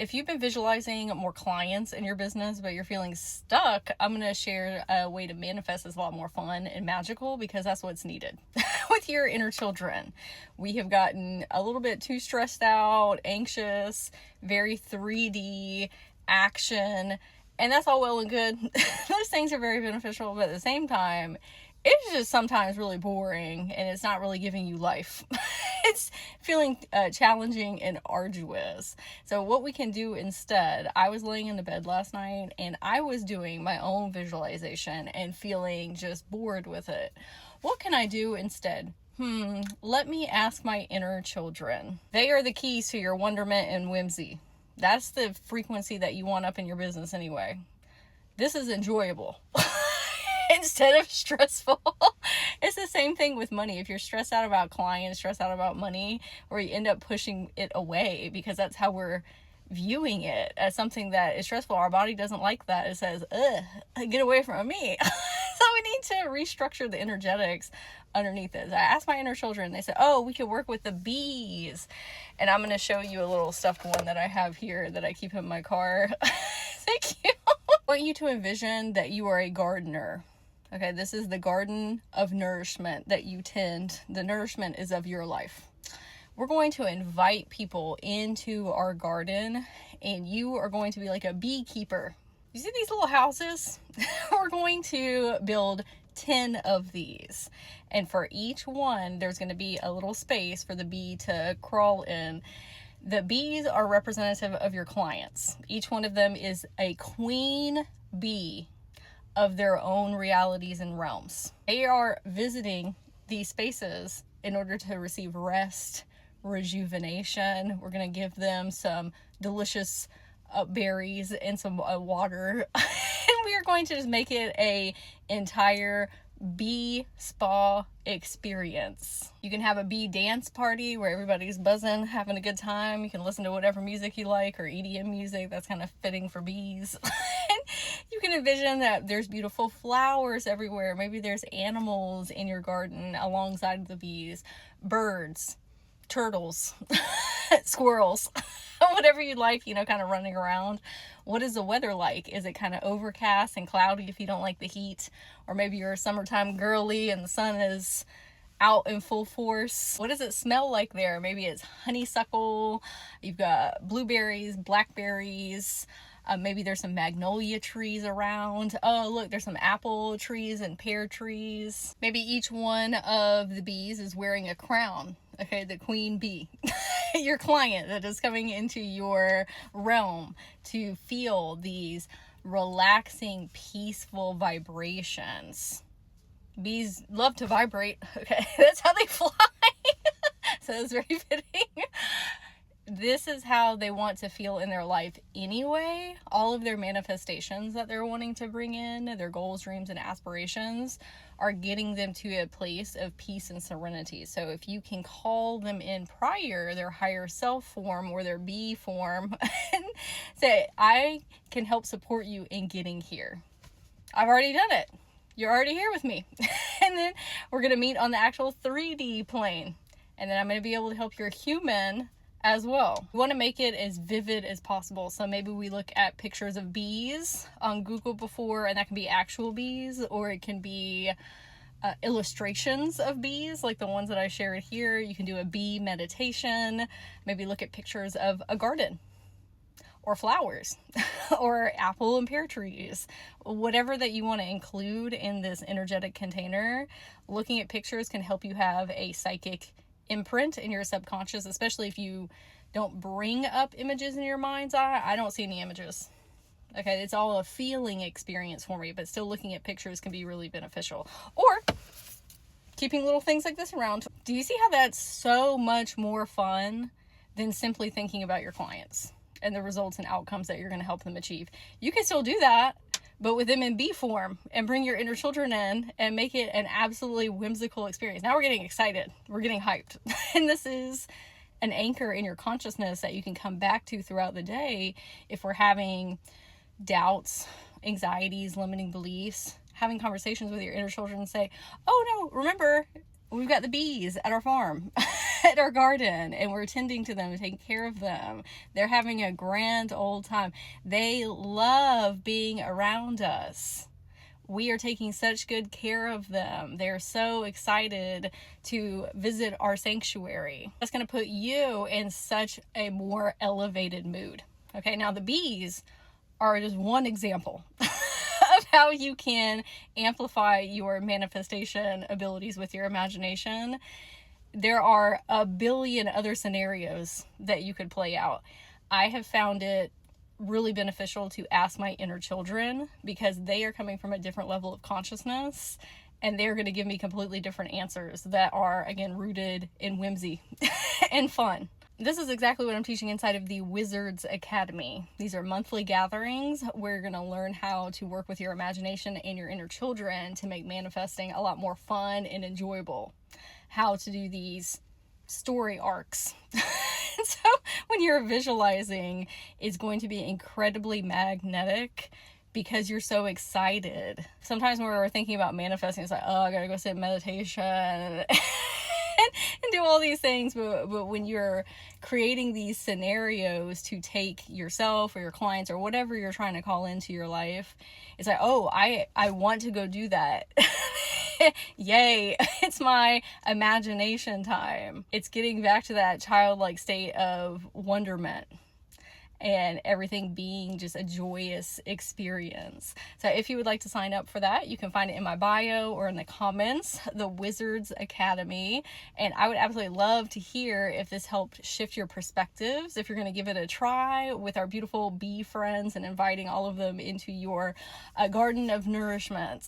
If you've been visualizing more clients in your business, but you're feeling stuck, I'm going to share a way to manifest that's a lot more fun and magical, because that's what's needed with your inner children. We have gotten a little bit too stressed out, anxious, very 3D action, and that's all well and good. Those things are very beneficial, but at the same time, it's just sometimes really boring, and it's not really giving you life. It's feeling challenging and arduous. So what we can do instead, I was laying in the bed last night and I was doing my own visualization and feeling just bored with it. What can I do instead? Let me ask my inner children. They are the keys to your wonderment and whimsy. That's the frequency that you want up in your business anyway. This is enjoyable. Instead of stressful. It's the same thing with money. If you're stressed out about clients, stressed out about money, or you end up pushing it away because that's how we're viewing it, as something that is stressful. Our body doesn't like that. It says, get away from me. So we need to restructure the energetics underneath this. I asked my inner children, they said, oh, we could work with the bees. And I'm going to show you a little stuffed one that I have here that I keep in my car. Thank you. I want you to envision that you are a gardener. Okay, this is the garden of nourishment that you tend. The nourishment is of your life. We're going to invite people into our garden, and you are going to be like a beekeeper. You see these little houses? We're going to build 10 of these. And for each one, there's going to be a little space for the bee to crawl in. The bees are representative of your clients. Each one of them is a queen bee of their own realities and realms. They are visiting these spaces in order to receive rest, rejuvenation. We're going to give them some delicious berries and some water. And we are going to just make it a entire bee spa experience. You can have a bee dance party where everybody's buzzing, having a good time. You can listen to whatever music you like, or EDM music that's kind of fitting for bees. And you can envision that there's beautiful flowers everywhere. Maybe there's animals in your garden alongside the bees, birds, turtles, squirrels, whatever you like, kind of running around. What is the weather like? Is it kind of overcast and cloudy if you don't like the heat? Or maybe you're a summertime girly and the sun is out in full force. What does it smell like there? Maybe it's honeysuckle. You've got blueberries, blackberries. Maybe there's some magnolia trees around. Oh, look, there's some apple trees and pear trees. Maybe each one of the bees is wearing a crown. Okay, the queen bee, your client that is coming into your realm to feel these relaxing, peaceful vibrations. Bees love to vibrate. Okay, that's how they fly. So it's very fitting. This is how they want to feel in their life anyway. All of their manifestations that they're wanting to bring in, their goals, dreams, and aspirations, are getting them to a place of peace and serenity. So if you can call them in prior, their higher self form or their bee form, and say, I can help support you in getting here. I've already done it. You're already here with me. And then we're going to meet on the actual 3D plane. And then I'm going to be able to help your human as well. We want to make it as vivid as possible. So maybe we look at pictures of bees on Google before, and that can be actual bees, or it can be illustrations of bees like the ones that I shared here. You can do a bee meditation. Maybe look at pictures of a garden or flowers or apple and pear trees, whatever that you want to include in this energetic container. Looking at pictures can help you have a psychic imprint in your subconscious, especially if you don't bring up images in your mind's eye. I don't see any images. Okay, it's all a feeling experience for me, but still looking at pictures can be really beneficial. Or keeping little things like this around. Do you see how that's so much more fun than simply thinking about your clients and the results and outcomes that you're going to help them achieve? You can still do that, but with them in bee form, and bring your inner children in and make it an absolutely whimsical experience. Now we're getting excited. We're getting hyped. And this is an anchor in your consciousness that you can come back to throughout the day if we're having doubts, anxieties, limiting beliefs. Having conversations with your inner children and say, oh no, remember, We've got the bees at our farm, at our garden, and we're tending to them, taking care of them. They're having a grand old time. They love being around us. We are taking such good care of them. They're so excited to visit our sanctuary. That's going to put you in such a more elevated mood. Okay, now the bees are just one example of how you can amplify your manifestation abilities with your imagination. There are a billion other scenarios that you could play out. I have found it really beneficial to ask my inner children, because they are coming from a different level of consciousness, and they're going to give me completely different answers that are, again, rooted in whimsy and fun. This is exactly what I'm teaching inside of the Wizards Academy. These are monthly gatherings where you're going to learn how to work with your imagination and your inner children to make manifesting a lot more fun and enjoyable. How to do these story arcs. So when you're visualizing, it's going to be incredibly magnetic because you're so excited. Sometimes when we're thinking about manifesting, it's like, oh, I gotta go sit in meditation and do all these things. But when you're creating these scenarios to take yourself or your clients or whatever you're trying to call into your life, it's like, oh, I want to go do that. Yay, it's my imagination time. It's getting back to that childlike state of wonderment and everything being just a joyous experience. So if you would like to sign up for that, you can find it in my bio or in the comments, the Wizards Academy. And I would absolutely love to hear if this helped shift your perspectives, if you're going to give it a try with our beautiful bee friends and inviting all of them into your garden of nourishment.